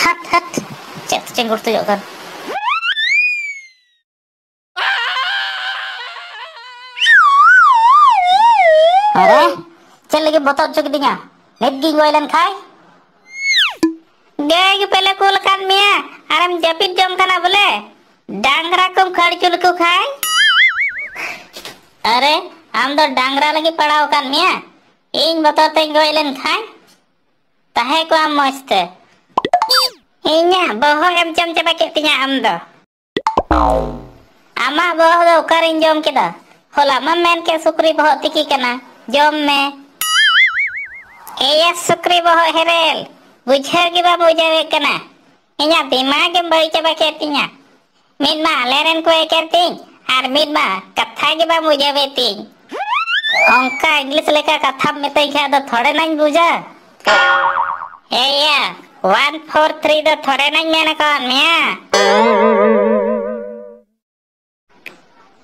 Hat, cek cenggur tuyuk kan. Are, cek lagi botol cuk dinya. Net gi goilan khai. Gay pele kul kan mia, aram japit jom kana bole. Dangra kum khadchul ku khai. Are, am do dangra lagi padao kan mia. Ing botol te goilan khai. Tahe ko am moste. Inya bohong em jam coba tinya am do. Ama bohong do karin jom kita. Hola mamen ke sukri bohong tiki kana. Jom me. Iya sukri bohong herel. Bujar ki ba bujawe kana. Inya dimag em bari coba tinya. Min ma leren ko ting. Ar min ma katha ki ba bujawe ting. Ongka English leka katha metai kha do thode nañ buja. Iya 1 4 3 do thode nañ mena kon mia.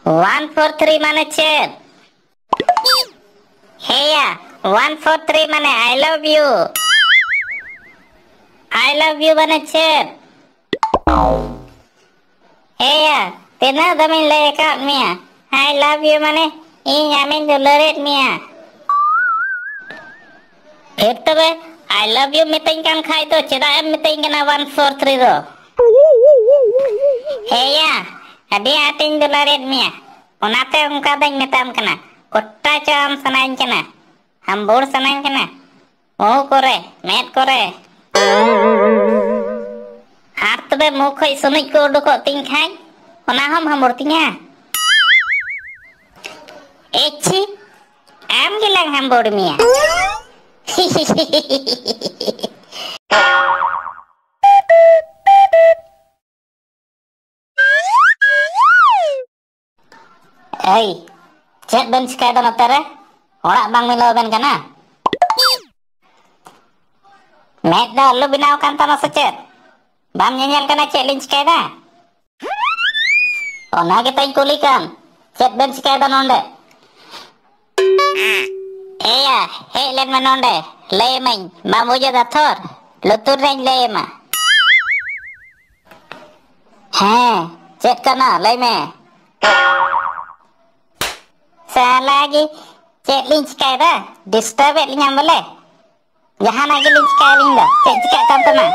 1 4 3 mane chet. Iya 1 4 3 mane I love you. I love you mane chet. Iya tina damin leka mia. I love you mane ᱤᱧ ᱟᱢᱤᱧ ᱫᱩᱞᱟᱹᱲᱮᱫ ᱢᱮᱭᱟ ᱯᱷᱤᱨ ᱛᱚᱵᱮ I love you ᱢᱤᱛᱟᱹᱧ ᱠᱟᱱ ᱠᱷᱟᱡ ᱫᱚ ᱪᱮᱫᱟᱜ ᱮᱢ ᱢᱤᱛᱟᱹᱧ ᱠᱟᱱᱟ 1 4 3 ᱫᱚ ᱦᱮᱭᱟ ᱟᱹᱰᱤ ᱟᱸᱴᱤᱧ ᱫᱩᱞᱟᱹᱲᱮᱫ ᱢᱮᱭᱟ ᱚᱱᱟᱛᱮ ᱚᱱᱠᱟ ᱫᱚᱧ ᱢᱮᱛᱟᱢ ᱠᱟᱱᱟ ᱠᱚᱴᱟ ᱪᱚ ᱟᱢ ᱥᱟᱱᱟᱧ ᱠᱟᱱᱟ ᱦᱟᱢᱵᱩᱲ ᱥᱟᱱᱟᱧ ᱠᱟᱱᱟ ᱢᱩ ᱠᱚᱨᱮ ᱢᱮᱫ ᱠᱚᱨᱮ ᱟᱨ ᱛᱚᱵᱮ ᱢᱩ ᱠᱷᱚᱡ ᱥᱩᱱᱩᱡ ᱠᱚ ᱩᱰᱩᱠᱚᱜ ᱛᱤᱧ ᱠᱷᱟᱡ ᱚᱱᱟ ᱦᱚᱢ ᱦᱟᱢᱵᱩᱲ ᱛᱤᱧᱟ Echi, am gilang hambur mia. Hey, cek ben cikai dan otere, orang bang milo ben kana. Med dah lu binau kan tanah secet. Bam nyenyal kana cek lin cikai dah. Ona kita kulikan, cek ben cikai dan onde. Iya, hei len manonde, lemeng, mamuja dator, lutur neng lema. Heh, cek kana leme. Lagi, cek linch kaya dah, disturb linyam boleh. Jangan lagi linch kaya linda, cek cek kan teman.